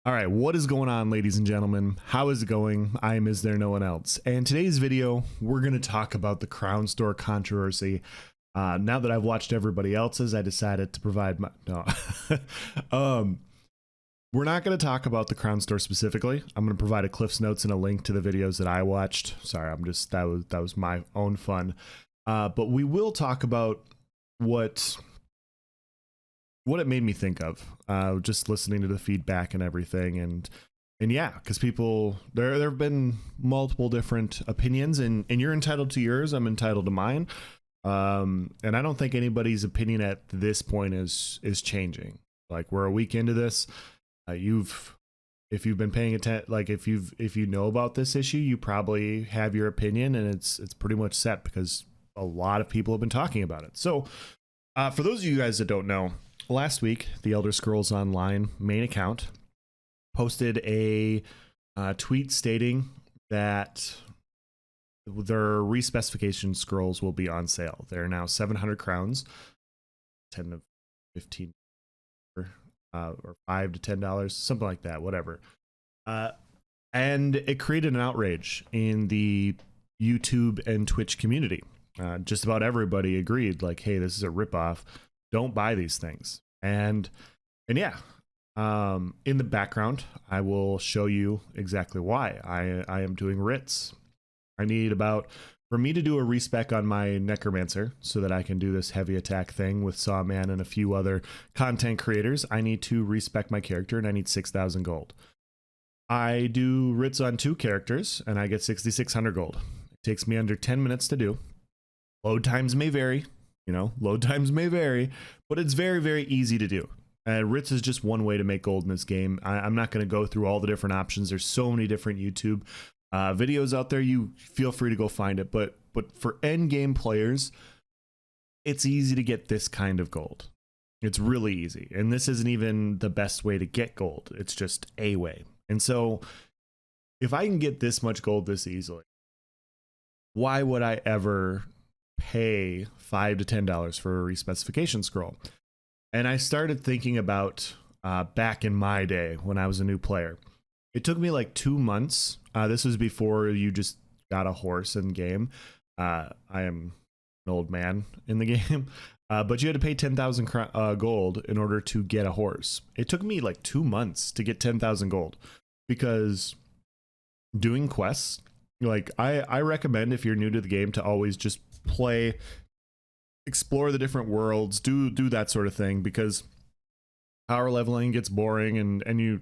All right, what is going on, ladies and gentlemen? How is it going? I am Is There No One Else? And today's video, we're going to talk about the Crown Store controversy. Now that I've watched everybody else's, I decided to provide my... No. We're not going to talk about the Crown Store specifically. I'm going to provide a Cliff's Notes and a link to the videos that I watched. Sorry, that was my own fun. But we will talk about what it made me think of, just listening to the feedback and everything. And yeah, because people, there have been multiple different opinions, and you're entitled to yours. I'm entitled to mine. And I don't think anybody's opinion at this point is changing. Like, we're a week into this. If you've been paying attention, like if you know about this issue, you probably have your opinion, and it's pretty much set because a lot of people have been talking about it. So for those of you guys that don't know, last week, the Elder Scrolls Online main account posted a tweet stating that their respecification scrolls will be on sale. They're now 700 crowns, 10 to 15, or $5 to $10, something like that, whatever. And it created an outrage in the YouTube and Twitch community. Just about everybody agreed, like, hey, this is a ripoff. Don't buy these things. And yeah, in the background, I will show you exactly why. I am doing writs. I need for me to do a respec on my Necromancer so that I can do this heavy attack thing with Sawman and a few other content creators, I need to respec my character, and I need 6,000 gold. I do writs on 2 characters and I get 6,600 gold. It takes me under 10 minutes to do. Load times may vary. Load times may vary, but it's very, very easy to do. Writs is just one way to make gold in this game. I'm not going to go through all the different options. There's so many different YouTube videos out there. You feel free to go find it. But for end game players, it's easy to get this kind of gold. It's really easy. And this isn't even the best way to get gold. It's just a way. And so if I can get this much gold this easily, why would I ever pay $5 to $10 for a respecification scroll? And I started thinking about back in my day when I was a new player. It took me like 2 months. This was before you just got a horse in game. I am an old man in the game, but you had to pay 10,000 gold in order to get a horse. It took me like 2 months to get 10,000 gold because doing quests, like I recommend if you're new to the game to always just play, explore the different worlds, do that sort of thing, because power leveling gets boring and you,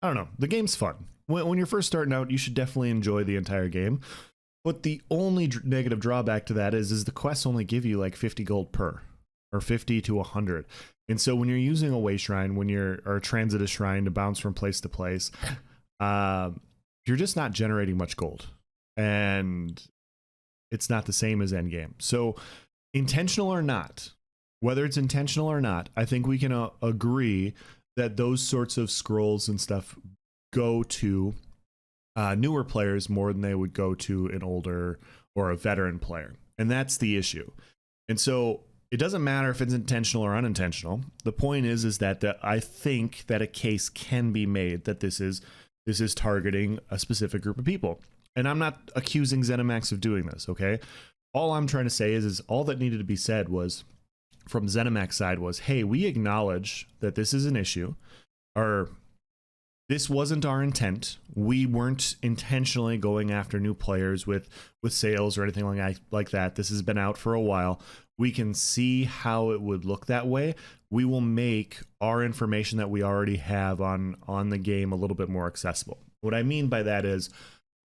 I don't know, the game's fun. When you're first starting out, you should definitely enjoy the entire game. But the only negative drawback to that is the quests only give you like 50 gold per, or 50 to 100. And so when you're using a way shrine, or a transit shrine to bounce from place to place, you're just not generating much gold. And it's not the same as endgame. So intentional or not, whether it's intentional or not, I think we can agree that those sorts of scrolls and stuff go to newer players more than they would go to an older or a veteran player. And that's the issue. And so it doesn't matter if it's intentional or unintentional. The point is that I think that a case can be made that this is targeting a specific group of people. And I'm not accusing ZeniMax of doing this, okay? All I'm trying to say is all that needed to be said was, from ZeniMax side, was, hey, we acknowledge that this is an issue, or this wasn't our intent. We weren't intentionally going after new players with sales or anything like that. This has been out for a while. We can see how it would look that way. We will make our information that we already have on the game a little bit more accessible. What I mean by that is,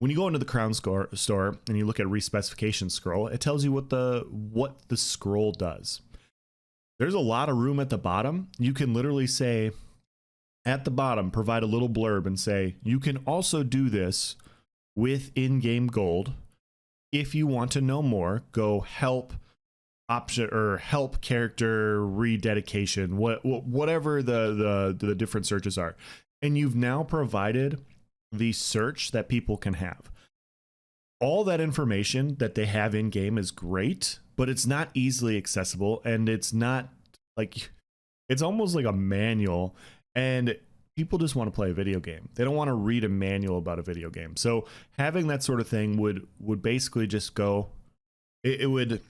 when you go into the Crown Store and you look at respecification scroll, it tells you what the scroll does. There's a lot of room at the bottom. You can literally say at the bottom, provide a little blurb and say, you can also do this with in-game gold. If you want to know more, go help option or help character rededication, whatever the different searches are. And you've now provided the search that people can have. All that information that they have in game is great, but it's not easily accessible, and it's not like, it's almost like a manual. And people just want to play a video game. They don't want to read a manual about a video game. So having that sort of thing would basically just go, it would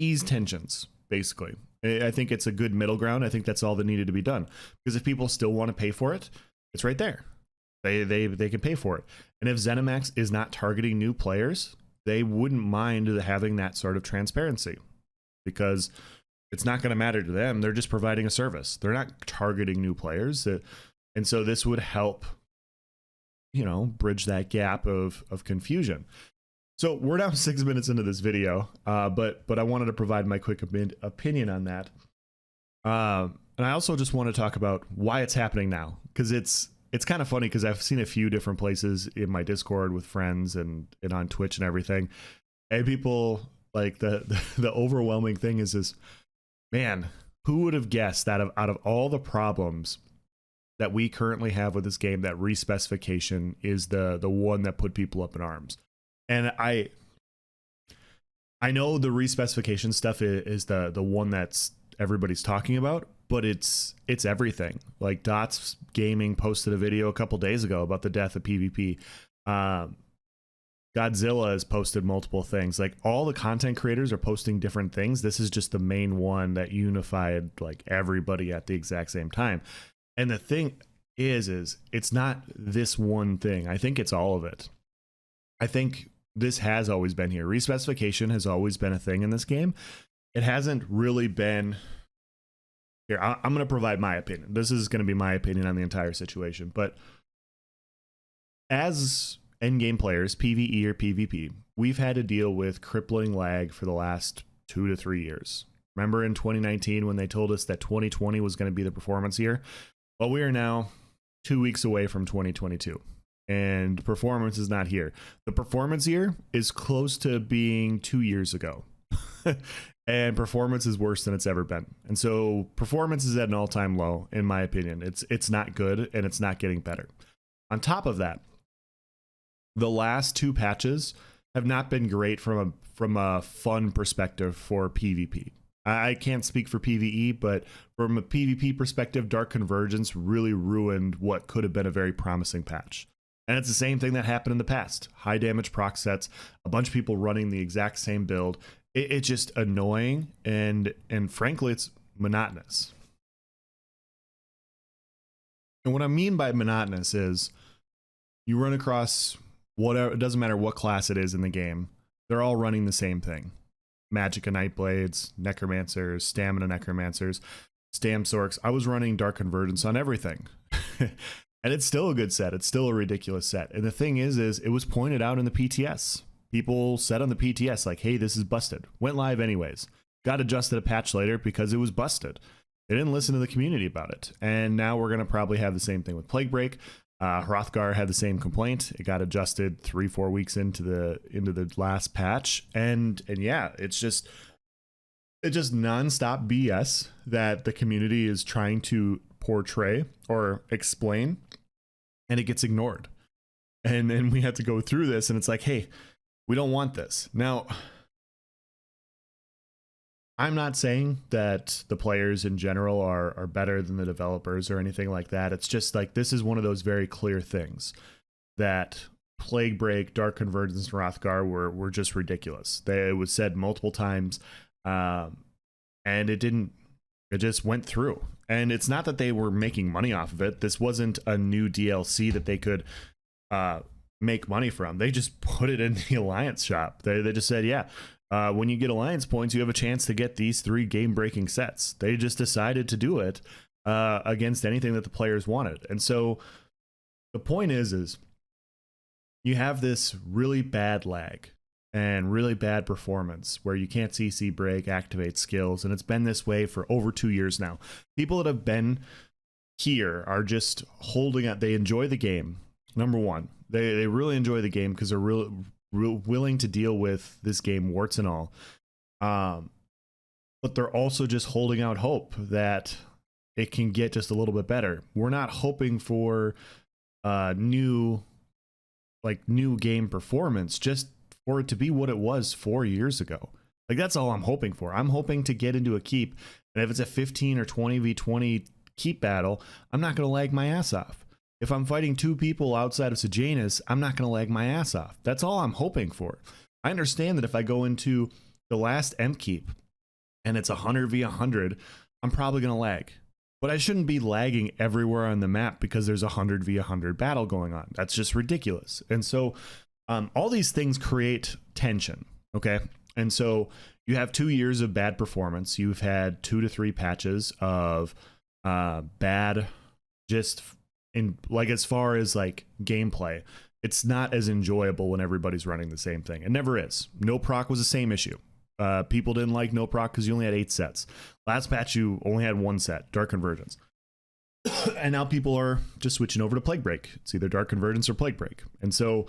ease tensions, basically. I think it's a good middle ground. I think that's all that needed to be done, because if people still want to pay for it, it's right there. They can pay for it. And if ZeniMax is not targeting new players, they wouldn't mind having that sort of transparency, because it's not going to matter to them. They're just providing a service. They're not targeting new players. And so this would help, you know, bridge that gap of confusion. So we're now 6 minutes into this video, but I wanted to provide my quick opinion on that. And I also just want to talk about why it's happening now, because it's kind of funny, because I've seen a few different places in my Discord with friends and on Twitch and everything, and people like the overwhelming thing is this, man, who would have guessed that out of all the problems that we currently have with this game, that respecification is the one that put people up in arms. And I know the respecification stuff is the one that's everybody's talking about, but it's everything. Like Dots Gaming posted a video a couple days ago about the death of PvP. Godzilla has posted multiple things. Like, all the content creators are posting different things. This is just the main one that unified like everybody at the exact same time. And the thing is it's not this one thing. I think it's all of it. I think this has always been here. Respecification has always been a thing in this game. It hasn't really been here. I'm going to provide my opinion. This is going to be my opinion on the entire situation. But as endgame players, PvE or PvP, we've had to deal with crippling lag for the last 2 to 3 years. Remember in 2019 when they told us that 2020 was going to be the performance year? Well, we are now 2 weeks away from 2022. And performance is not here. The performance year is close to being 2 years ago. And performance is worse than it's ever been. And so performance is at an all-time low, in my opinion. It's not good, and it's not getting better. On top of that, the last 2 patches have not been great from a fun perspective for PvP. I can't speak for PvE, but from a PvP perspective, Dark Convergence really ruined what could have been a very promising patch. And it's the same thing that happened in the past. High damage proc sets, a bunch of people running the exact same build. It's just annoying, and frankly, it's monotonous. And what I mean by monotonous is you run across whatever, it doesn't matter what class it is in the game, they're all running the same thing. Magicka Nightblades, Necromancers, Stamina Necromancers, Stam Sorks. I was running Dark Convergence on everything. And it's still a good set. It's still a ridiculous set. And the thing is it was pointed out in the PTS. People said on the PTS, like, hey, this is busted. Went live anyways. Got adjusted a patch later because it was busted. They didn't listen to the community about it. And now we're going to probably have the same thing with Plague Break. Hrothgar had the same complaint. It got adjusted 3-4 weeks into the last patch. And yeah, it's just nonstop BS that the community is trying to portray or explain, and it gets ignored. And then we have to go through this, and it's like, hey, we don't want this. Now, I'm not saying that the players in general are better than the developers or anything like that. It's just like, this is one of those very clear things that Plague Break, Dark Convergence, and Hrothgar were just ridiculous. It was said multiple times, and it just went through. And it's not that they were making money off of it. This wasn't a new DLC that they could make money from. They just put it in the Alliance shop. They just said, yeah, when you get Alliance points, you have a chance to get these 3 game-breaking sets. They just decided to do it against anything that the players wanted. And so the point is you have this really bad lag and really bad performance where you can't CC break, activate skills, and it's been this way for over 2 years now. People that have been here are just holding out. They enjoy the game. Number one, they really enjoy the game because they're real willing to deal with this game, warts and all. But they're also just holding out hope that it can get just a little bit better. We're not hoping for new game performance, just for it to be what it was 4 years ago. Like, that's all I'm hoping for. I'm hoping to get into a keep, and if it's a 15 or 20v20 keep battle, I'm not going to lag my ass off. If I'm fighting 2 people outside of Sejanus, I'm not going to lag my ass off. That's all I'm hoping for. I understand that if I go into the last Emp Keep and it's 100 v 100, I'm probably going to lag. But I shouldn't be lagging everywhere on the map because there's a 100 v 100 battle going on. That's just ridiculous. And so all these things create tension, okay? And so you have 2 years of bad performance. You've had 2 to 3 patches of bad, just in like as far as like gameplay. It's not as enjoyable when everybody's running the same thing. It never is. No proc was the same issue. People didn't like no proc because you only had 8 sets. Last patch you only had 1 set, Dark Convergence. And now people are just switching over to Plague Break. It's either Dark Convergence or Plague Break. And so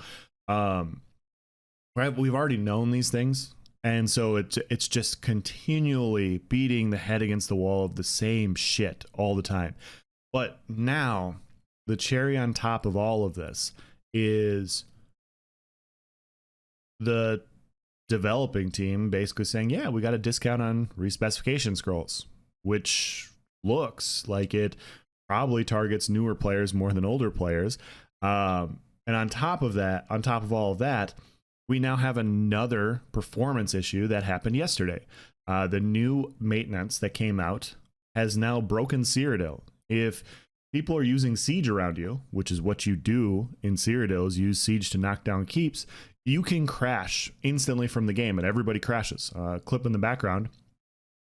right, we've already known these things. And so it's just continually beating the head against the wall of the same shit all the time. But now the cherry on top of all of this is the developing team basically saying, yeah, we got a discount on respecification scrolls, which looks like it probably targets newer players more than older players. And on top of that, on top of all of that, we now have another performance issue that happened yesterday. The new maintenance that came out has now broken Cyrodiil. If people are using Siege around you, which is what you do in Cyrodiil, is use Siege to knock down keeps, you can crash instantly from the game, and everybody crashes. Clip in the background,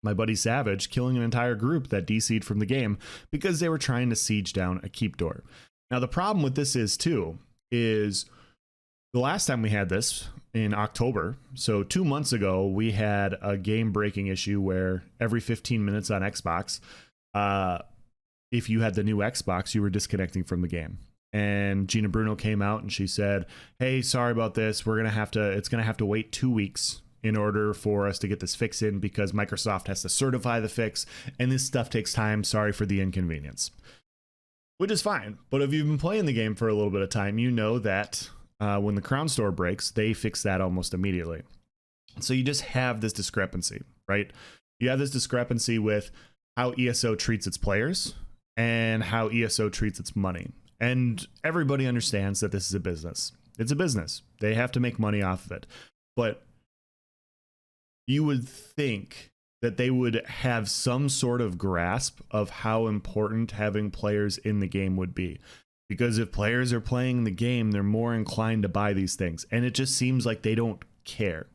my buddy Savage killing an entire group that DC'd from the game because they were trying to siege down a keep door. Now, the problem with this is the last time we had this in October, so 2 months ago, we had a game-breaking issue where every 15 minutes on Xbox, if you had the new Xbox, you were disconnecting from the game. And Gina Bruno came out and she said, hey, sorry about this. It's going to have to wait 2 weeks in order for us to get this fix in because Microsoft has to certify the fix and this stuff takes time. Sorry for the inconvenience. Which is fine. But if you've been playing the game for a little bit of time, you know that when the Crown Store breaks, they fix that almost immediately. So you just have this discrepancy, right? You have this discrepancy with how ESO treats its players and how ESO treats its money. And everybody understands that this is a business. It's a business. They have to make money off of it. But you would think that they would have some sort of grasp of how important having players in the game would be. Because if players are playing the game, they're more inclined to buy these things. And it just seems like they don't care.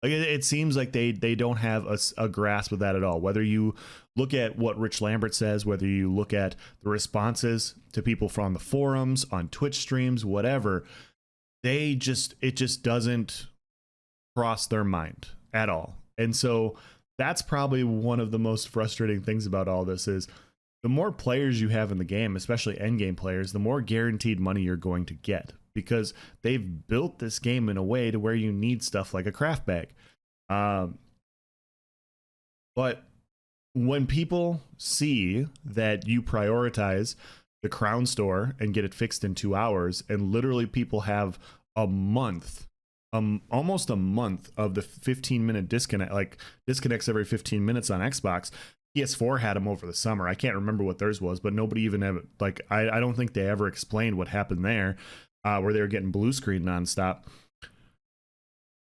Like it seems like they don't have a grasp of that at all. Whether you look at what Rich Lambert says, whether you look at the responses to people from the forums, on Twitch streams, whatever, it just doesn't cross their mind at all. And so that's probably one of the most frustrating things about all this is the more players you have in the game, especially endgame players, the more guaranteed money you're going to get. Because they've built this game in a way to where you need stuff like a craft bag. But when people see that you prioritize the Crown Store and get it fixed in 2 hours, and literally people have a month, almost a month of the 15-minute disconnect, like disconnects every 15 minutes on Xbox. PS4 had them over the summer. I can't remember what theirs was, but nobody even had, like, I don't think they ever explained what happened there. Where they were getting blue screen nonstop.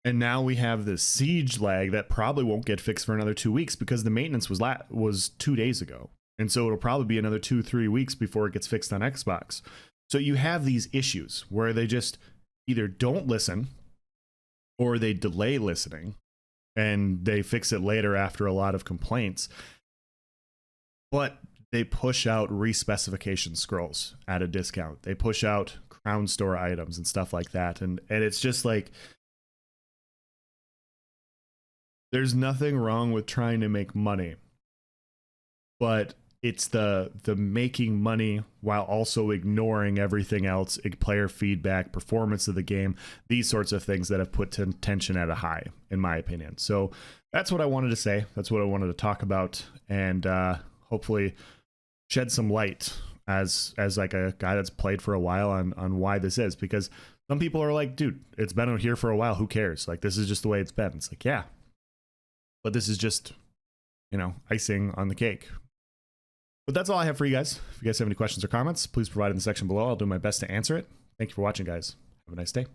And now we have this siege lag that probably won't get fixed for another 2 weeks because the maintenance was 2 days ago. And so it'll probably be another 2-3 weeks before it gets fixed on Xbox. So you have these issues where they just either don't listen or they delay listening and they fix it later after a lot of complaints. But they push out respecification scrolls at a discount. They push out Crown Store items and stuff like that. And it's just like, there's nothing wrong with trying to make money, but it's the making money while also ignoring everything else, player feedback, performance of the game, these sorts of things that have put tension at a high, in my opinion. So that's what I wanted to say. That's what I wanted to talk about, and hopefully shed some light as like a guy that's played for a while on why this is. Because some people are like, dude, it's been out here for a while, who cares? Like, this is just the way it's been. It's like, yeah, but this is just, icing on the cake. But that's all I have for you guys. If you guys have any questions or comments, please provide in the section below. I'll do my best to answer it. Thank you for watching, guys. Have a nice day.